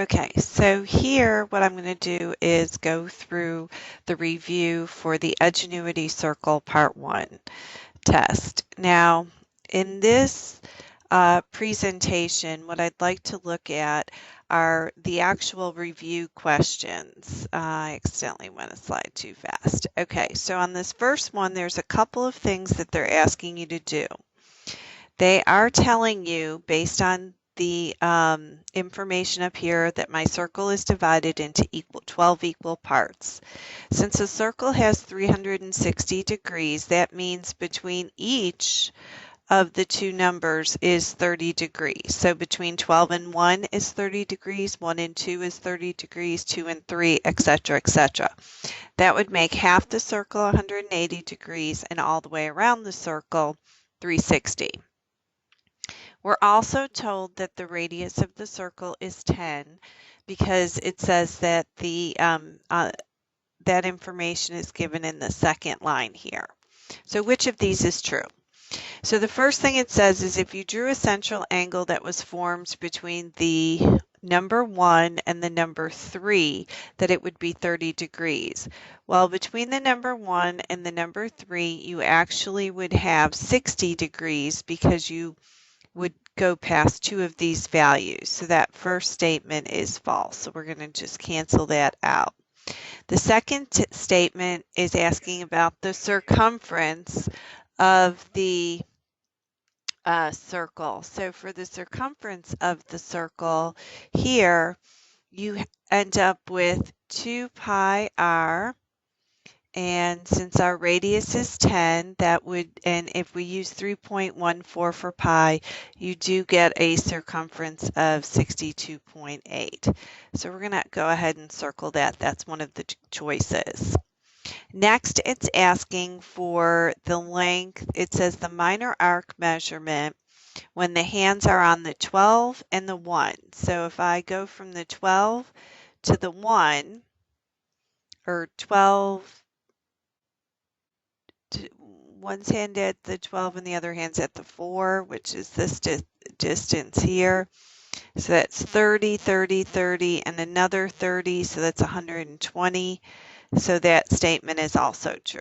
Okay, so here what I'm going to do is go through the review for the Edgenuity Circle Part 1 test. Now, in this presentation, what I'd like to look at are the actual review questions. I accidentally went a slide too fast. Okay, so on this first one, there's a couple of things that they're asking you to do. They are telling you, based on the information up here, that my circle is divided into 12 equal parts. Since a circle has 360 degrees, that means between each of the two numbers is 30 degrees. So between 12 and 1 is 30 degrees, 1 and 2 is 30 degrees, 2 and 3, etc., etc. That would make half the circle 180 degrees and all the way around the circle 360. We're also told that the radius of the circle is 10 because it says that that information is given in the second line here. So which of these is true? So the first thing it says is if you drew a central angle that was formed between the number 1 and the number 3, that it would be 30 degrees. Well, between the number 1 and the number 3, you actually would have 60 degrees because you would go past two of these values. So that first statement is false. So we're going to just cancel that out. The second statement is asking about the circumference of the circle. So for the circumference of the circle here, you end up with 2 pi r. And since our radius is 10, that would, and if we use 3.14 for pi, you do get a circumference of 62.8. So we're going to go ahead and circle that. That's one of the choices. Next, it's asking for the length. It says the minor arc measurement when the hands are on the 12 and the 1. So if I go from the 12 to the 1, or 12, one's hand at the 12 and the other hand's at the 4, which is this distance here. So that's 30, 30, 30, and another 30, so that's 120. So that statement is also true.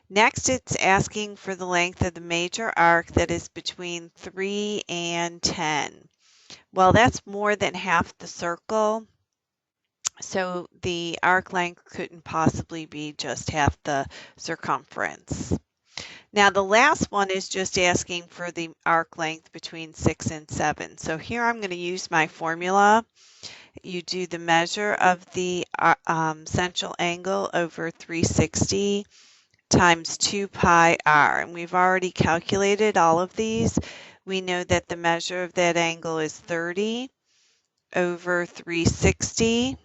Next, it's asking for the length of the major arc that is between 3 and 10. Well, that's more than half the circle. So the arc length couldn't possibly be just half the circumference. Now the last one is just asking for the arc length between 6 and 7. So here I'm going to use my formula. You do the measure of the central angle over 360 times 2 pi r. And we've already calculated all of these. We know that the measure of that angle is 30 over 360.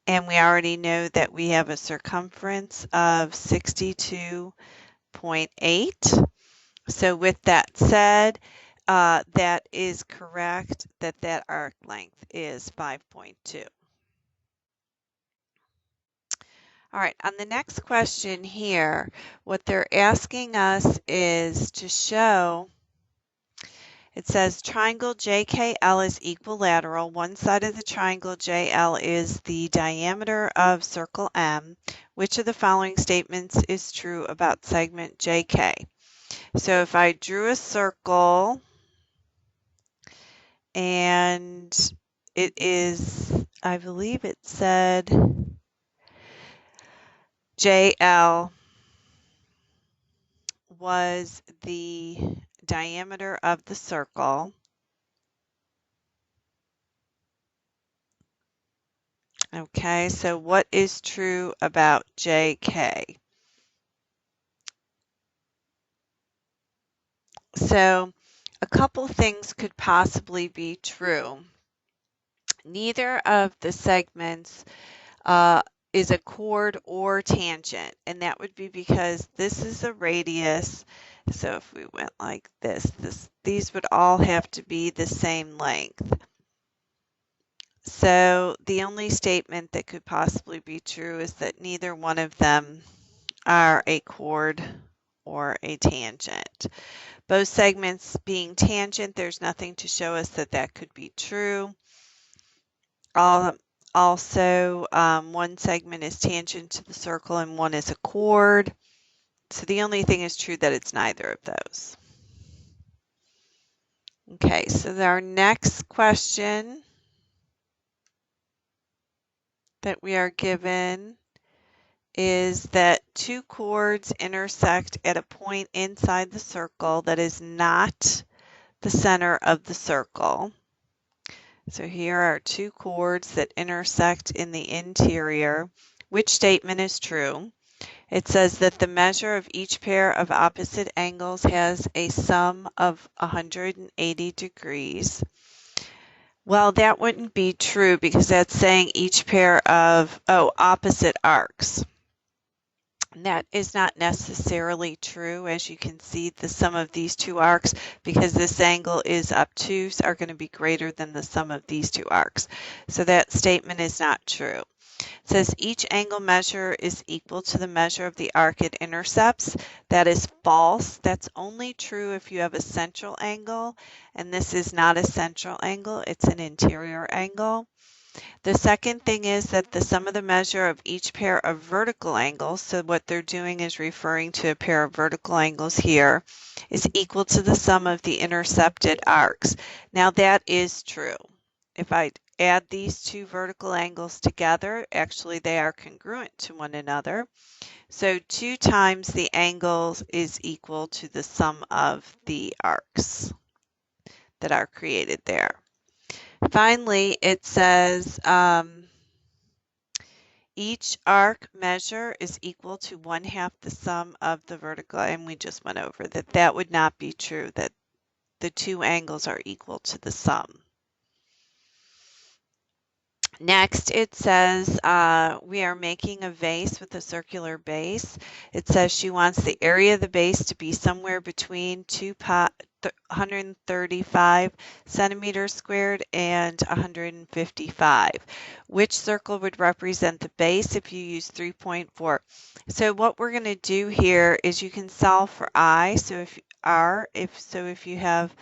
And we already know that we have a circumference of 62.8. So with that said, that is correct, that arc length is 5.2. All right, on the next question here, what they're asking us is to show. It says triangle JKL is equilateral. One side of the triangle JL is the diameter of circle M. Which of the following statements is true about segment JK? So if I drew a circle and it is, I believe it said JL was the diameter of the circle. Okay, so what is true about JK? So a couple things could possibly be true. Neither of the segments is a chord or tangent, and that would be because this is a radius. So if we went like this, these would all have to be the same length. So the only statement that could possibly be true is that neither one of them are a chord or a tangent. Both segments being tangent, there's nothing to show us that that could be true. Also, one segment is tangent to the circle and one is a chord. So the only thing is true that it's neither of those. Okay, so our next question that we are given is that two chords intersect at a point inside the circle that is not the center of the circle. So here are two chords that intersect in the interior. Which statement is true? It says that the measure of each pair of opposite angles has a sum of 180 degrees. Well, that wouldn't be true because that's saying each pair of, opposite arcs. That is not necessarily true. As you can see, the sum of these two arcs, because this angle is obtuse, are going to be greater than the sum of these two arcs. So that statement is not true. It says each angle measure is equal to the measure of the arc it intercepts. That is false. That's only true if you have a central angle, and this is not a central angle, it's an interior angle. The second thing is that the sum of the measure of each pair of vertical angles, so what they're doing is referring to a pair of vertical angles here, is equal to the sum of the intercepted arcs. Now that is true. If I add these two vertical angles together, actually they are congruent to one another. So 2 times the angles is equal to the sum of the arcs that are created there. Finally, it says each arc measure is equal to 1/2 the sum of the vertical, and we just went over that that would not be true, that the two angles are equal to the sum. Next, it says we are making a vase with a circular base. It says she wants the area of the base to be somewhere between 135 centimeters squared and 155. Which circle would represent the base if you use 3.4? So what we're going to do here is you can solve for I. So if you have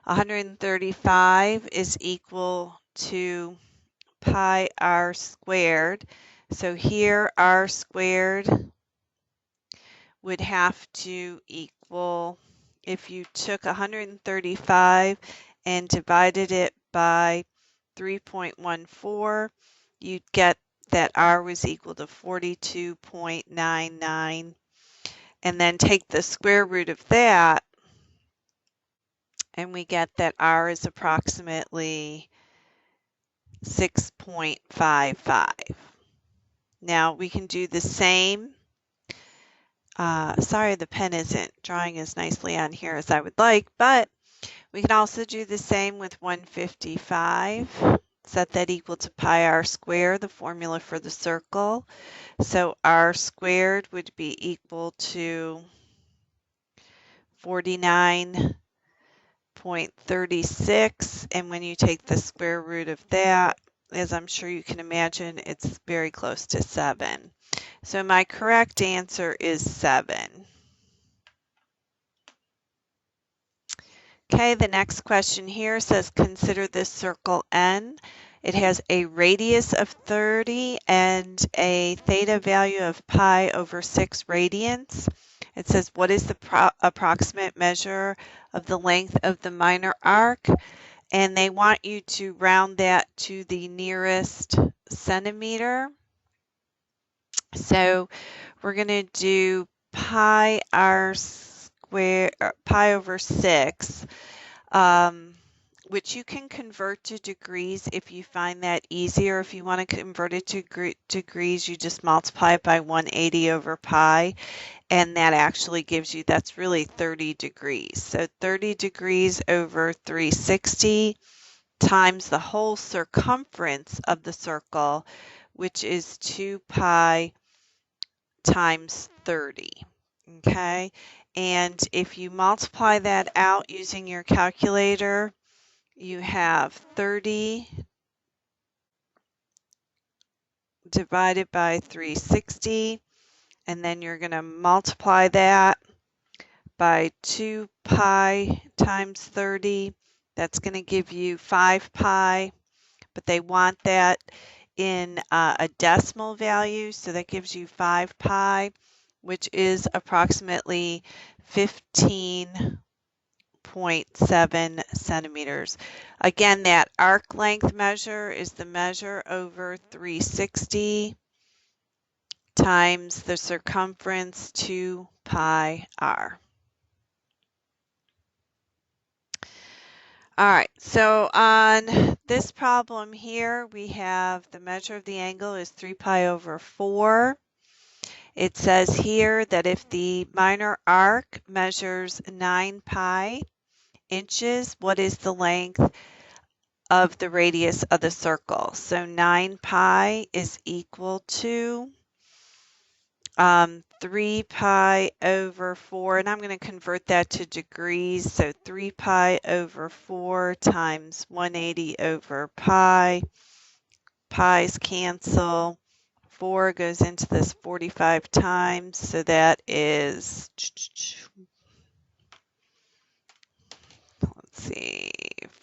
135 is equal to pi r squared. So here r squared would have to equal, if you took 135 and divided it by 3.14, you'd get that r was equal to 42.99, and then take the square root of that, and we get that r is approximately 6.55. Now we can do the same. Sorry, the pen isn't drawing as nicely on here as I would like, but we can also do the same with 155. Set that equal to pi r squared, the formula for the circle. So r squared would be equal to 49.36, and when you take the square root of that, as I'm sure you can imagine, it's very close to 7. So my correct answer is 7. Okay, the next question here says consider this circle N. It has a radius of 30 and a theta value of pi over 6 radians. It says what is the approximate measure of the length of the minor arc? And they want you to round that to the nearest centimeter. So we're going to do pi r squared, pi over 6, which you can convert to degrees if you find that easier. If you want to convert it to degrees, you just multiply it by 180 over pi, and that actually gives you, that's really 30 degrees. So 30 degrees over 360 times the whole circumference of the circle, which is 2 pi times 30. Okay, and if you multiply that out using your calculator, you have 30 divided by 360, and then you're going to multiply that by 2 pi times 30. That's going to give you 5 pi, but they want that in a decimal value, so that gives you 5 pi, which is approximately 15.7 centimeters. Again, that arc length measure is the measure over 360 times the circumference 2 pi r. All right, so on this problem here, we have the measure of the angle is 3 pi over 4. It says here that if the minor arc measures 9 pi inches, what is the length of the radius of the circle? So 9 pi is equal to 3 pi over 4, and I'm going to convert that to degrees. So 3 pi over 4 times 180 over pi. Pi's cancel. 4 goes into this 45 times, so that is, let's see,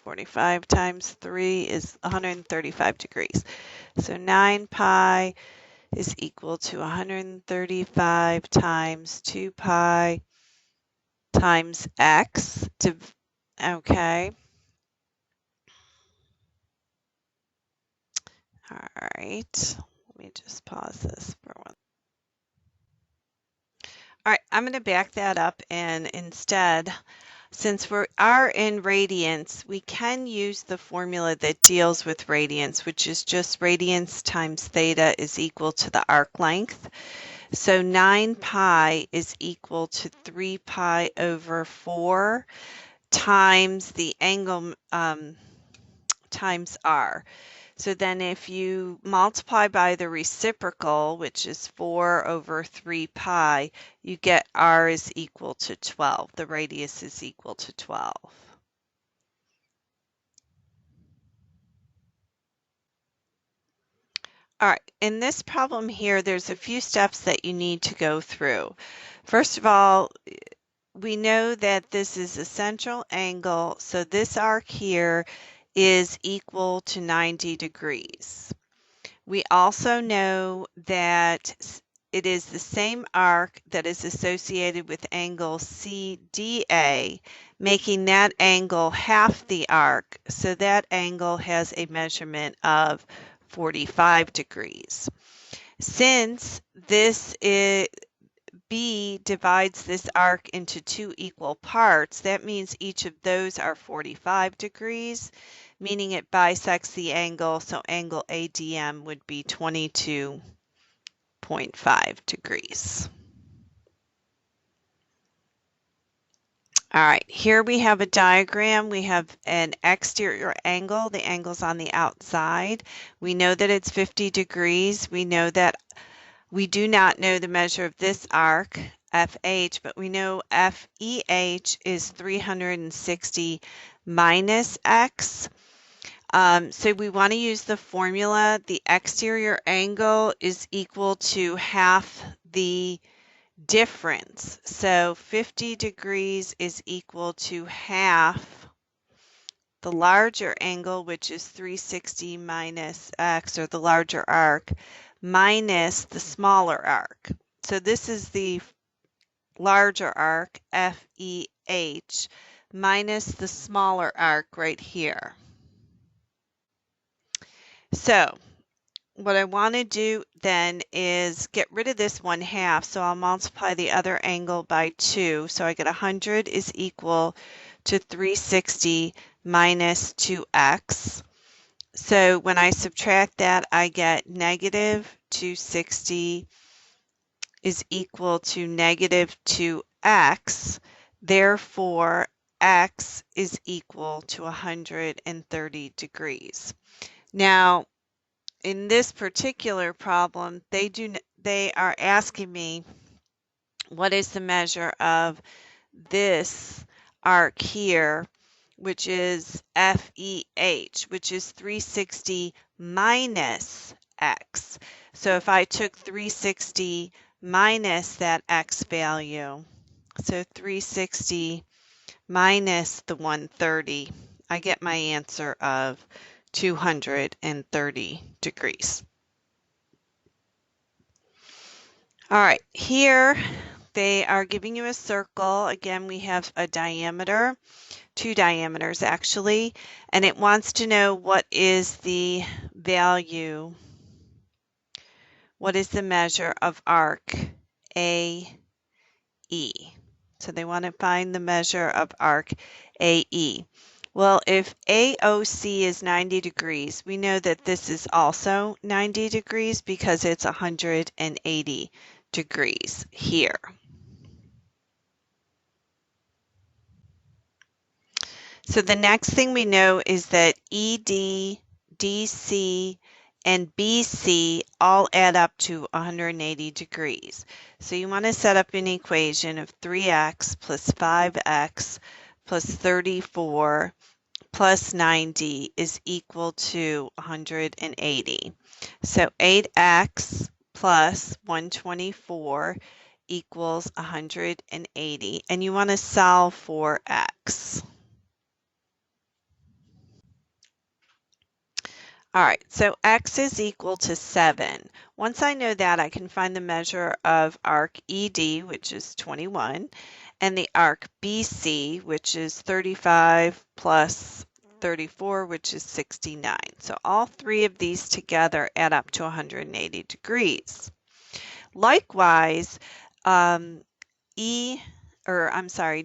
45 times 3 is 135 degrees. So 9 pi is equal to 135 times 2 pi times x. Okay. All right. Let me just pause this for one. All right, I'm going to back that up, and instead, since we are in radians, we can use the formula that deals with radians, which is just radians times theta is equal to the arc length. So 9 pi is equal to 3 pi over 4 times the angle times r. So then if you multiply by the reciprocal, which is 4 over 3 pi, you get r is equal to 12. The radius is equal to 12. All right, in this problem here, there's a few steps that you need to go through. First of all, we know that this is a central angle, so this arc here is equal to 90 degrees. We also know that it is the same arc that is associated with angle CDA, making that angle half the arc, so that angle has a measurement of 45 degrees. Since this is B divides this arc into 2 equal parts, that means each of those are 45 degrees, meaning it bisects the angle, so angle ADM would be 22.5 degrees. All right, here we have a diagram. We have an exterior angle. The angle's on the outside. We know that it's 50 degrees. We know that we do not know the measure of this arc, FH, but we know FEH is 360 minus X. So we want to use the formula. The exterior angle is equal to half the difference. So 50 degrees is equal to half the larger angle, which is 360 minus X, or the larger arc, minus the smaller arc. So this is the larger arc, FEH, minus the smaller arc right here. So what I want to do then is get rid of this 1/2, so I'll multiply the other angle by 2. So I get 100 is equal to 360 minus 2x. So when I subtract that, I get negative 260 is equal to negative 2x. Therefore, x is equal to 130 degrees. Now, in this particular problem, they are asking me what is the measure of this arc here, which is FEH, which is 360 minus x. So if I took 360 minus that x value, So 360 minus the 130, I get my answer of 230 degrees. All right, here they are giving you a circle. Again, we have a diameter, two diameters actually, and it wants to know what is the value, what is the measure of arc AE. So they want to find the measure of arc AE. Well, if AOC is 90 degrees, we know that this is also 90 degrees because it's 180 degrees here. So the next thing we know is that ED, DC, and BC all add up to 180 degrees. So you want to set up an equation of 3x plus 5x plus 34 plus 90 is equal to 180. So 8x plus 124 equals 180, and you want to solve for x. All right, so x is equal to 7. Once I know that, I can find the measure of arc ED, which is 21, and the arc BC, which is 35 plus 34, which is 69. So all three of these together add up to 180 degrees. Likewise,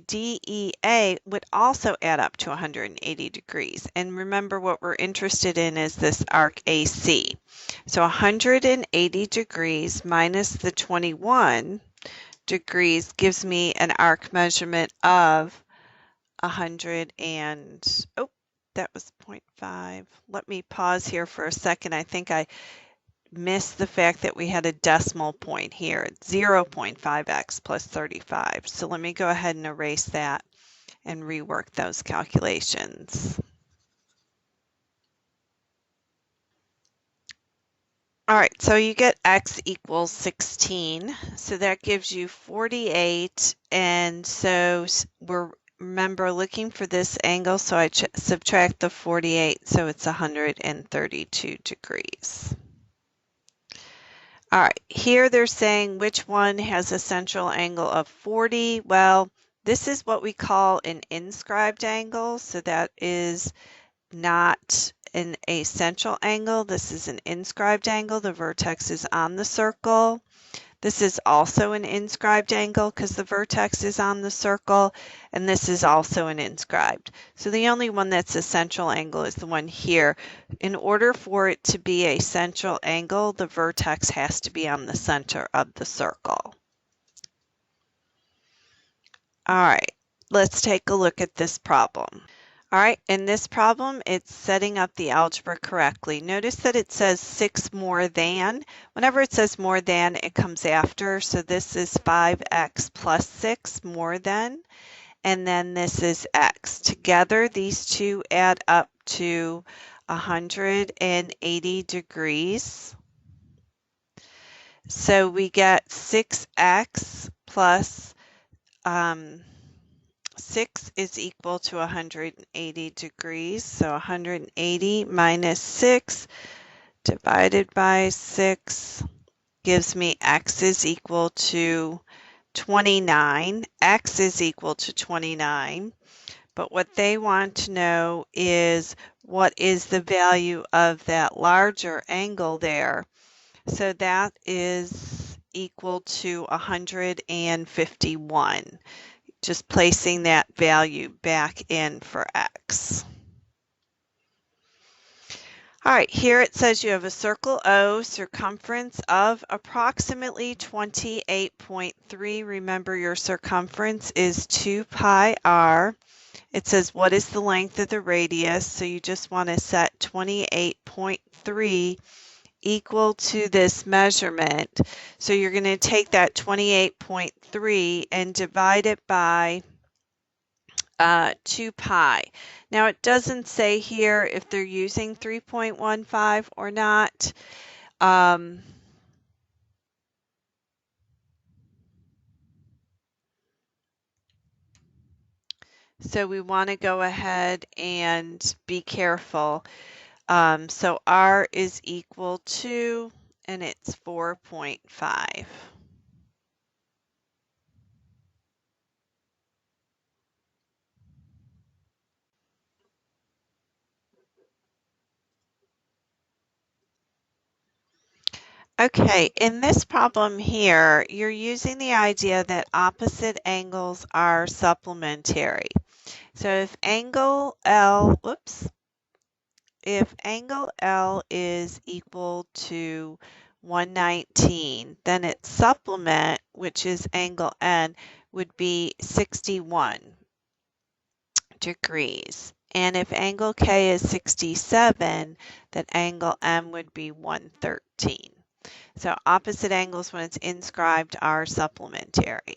DEA would also add up to 180 degrees. And remember, what we're interested in is this arc AC. So 180 degrees minus the 21 degrees gives me an arc measurement of 100 and, oh, that was 0.5. Let me pause here for a second. I think I missed the fact that we had a decimal point here, 0.5x plus 35. So let me go ahead and erase that and rework those calculations. All right, so you get x equals 16. So that gives you 48. And so we're, remember, looking for this angle. So I subtract the 48. So it's 132 degrees. All right, here they're saying which one has a central angle of 40. Well, this is what we call an inscribed angle. So that is not a central angle. This is an inscribed angle. The vertex is on the circle. This is also an inscribed angle because the vertex is on the circle, and this is also an inscribed. So the only one that's a central angle is the one here. In order for it to be a central angle, the vertex has to be on the center of the circle. All right, let's take a look at this problem. All right, in this problem, it's setting up the algebra correctly. Notice that it says 6 more than. Whenever it says more than, it comes after. So this is 5x plus 6 more than, and then this is x. Together, these two add up to 180 degrees. So we get 6x plus 6 is equal to 180 degrees. So 180 minus 6 divided by 6 gives me x is equal to 29. X is equal to 29. But what they want to know is what is the value of that larger angle there. So that is equal to 151. Just placing that value back in for x. All right, here it says you have a circle O, circumference of approximately 28.3. Remember, your circumference is 2 pi r. It says what is the length of the radius, so you just want to set 28.3 equal to this measurement. So you're going to take that 28.3 and divide it by 2 pi. Now it doesn't say here if they're using 3.15 or not. So we want to go ahead and be careful. So R is equal to, and it's 4.5. Okay, in this problem here, you're using the idea that opposite angles are supplementary. So if angle L is equal to 119, then its supplement, which is angle N, would be 61 degrees. And if angle K is 67, then angle M would be 113. So opposite angles when it's inscribed are supplementary.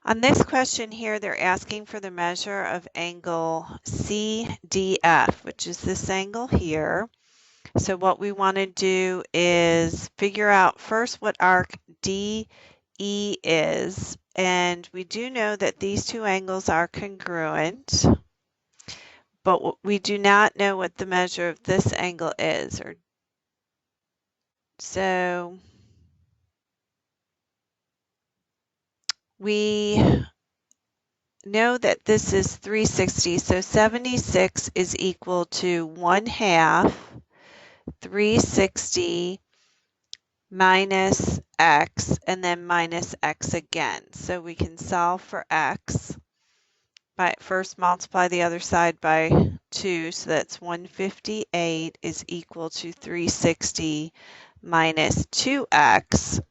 On this question here, they're asking for the measure of angle CDF, which is this angle here. So what we want to do is figure out first what arc DE is, and we do know that these two angles are congruent, but we do not know what the measure of this angle is. So we know that this is 360, so 76 is equal to 1/2 360 minus x, and then minus x again. So we can solve for x by first multiply the other side by 2, so that's 158 is equal to 360 minus 2x.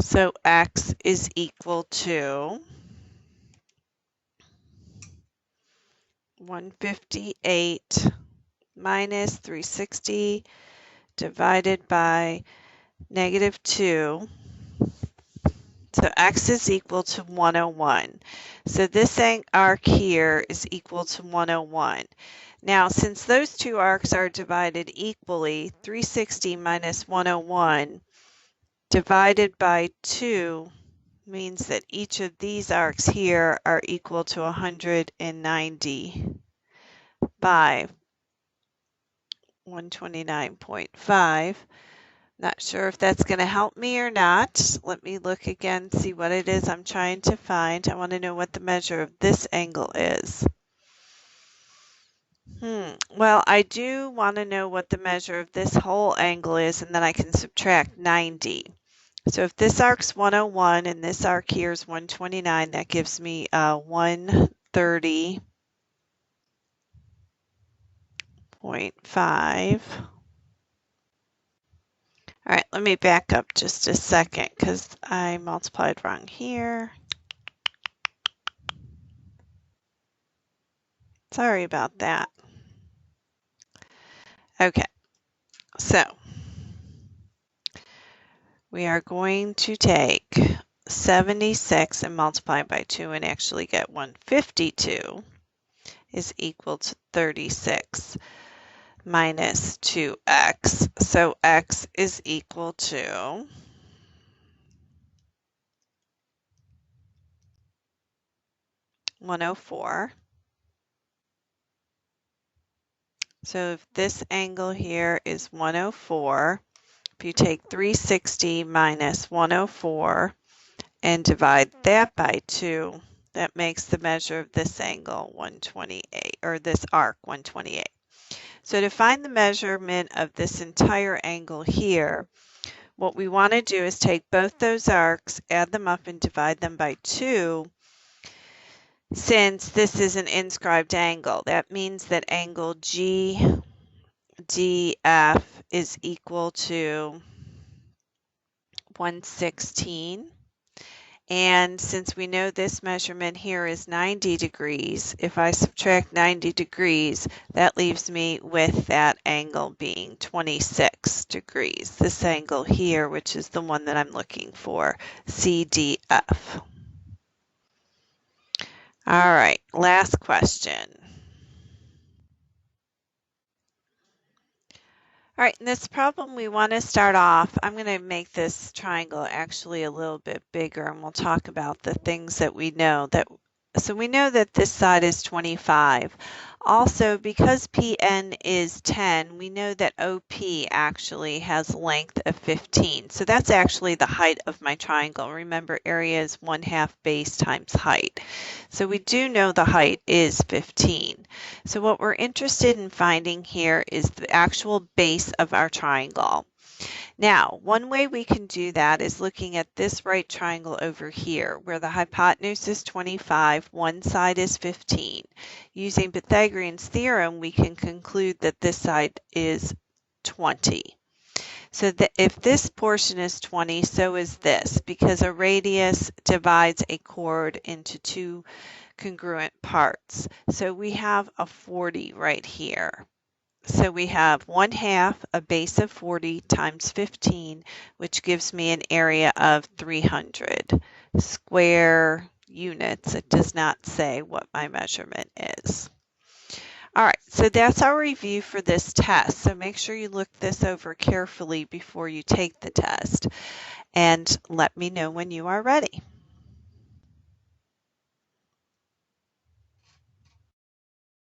So x is equal to 158 minus 360 divided by -2. So x is equal to 101. So this arc here is equal to 101. Now, since those two arcs are divided equally, 360 minus 101 divided by 2 means that each of these arcs here are equal to 195, 129.5. Not sure if that's going to help me or not. Let me look again, see what it is I'm trying to find. I want to know what the measure of this angle is. Well, I do want to know what the measure of this whole angle is, and then I can subtract 90. So if this arc's 101 and this arc here is 129, that gives me 130.5. All right, let me back up just a second because I multiplied wrong here. Sorry about that. Okay, so we are going to take 76 and multiply by 2 and actually get 152 is equal to 36 minus 2x. So x is equal to 104. So if this angle here is 104, if you take 360 minus 104 and divide that by 2, that makes the measure of this angle 128, or this arc 128. So to find the measurement of this entire angle here, what we want to do is take both those arcs, add them up, and divide them by 2. Since this is an inscribed angle, that means that angle GDF is equal to 116. And since we know this measurement here is 90 degrees, if I subtract 90 degrees, that leaves me with that angle being 26 degrees. This angle here, which is the one that I'm looking for, CDF. All right, last question. All All right, in this problem, we want to start off. I'm going to make this triangle actually a little bit bigger, and we'll talk about the things that we know. So we know that this side is 25. Also, because PN is 10, we know that OP actually has length of 15. So that's actually the height of my triangle. Remember, area is 1/2 base times height. So we do know the height is 15. So what we're interested in finding here is the actual base of our triangle. Now, one way we can do that is looking at this right triangle over here, where the hypotenuse is 25, one side is 15. Using Pythagorean's theorem, we can conclude that this side is 20. So if this portion is 20, so is this, because a radius divides a chord into two congruent parts. So we have a 40 right here. So we have 1/2 a base of 40 times 15, which gives me an area of 300 square units. It does not say what my measurement is. All right, so that's our review for this test. So make sure you look this over carefully before you take the test, and let me know when you are ready.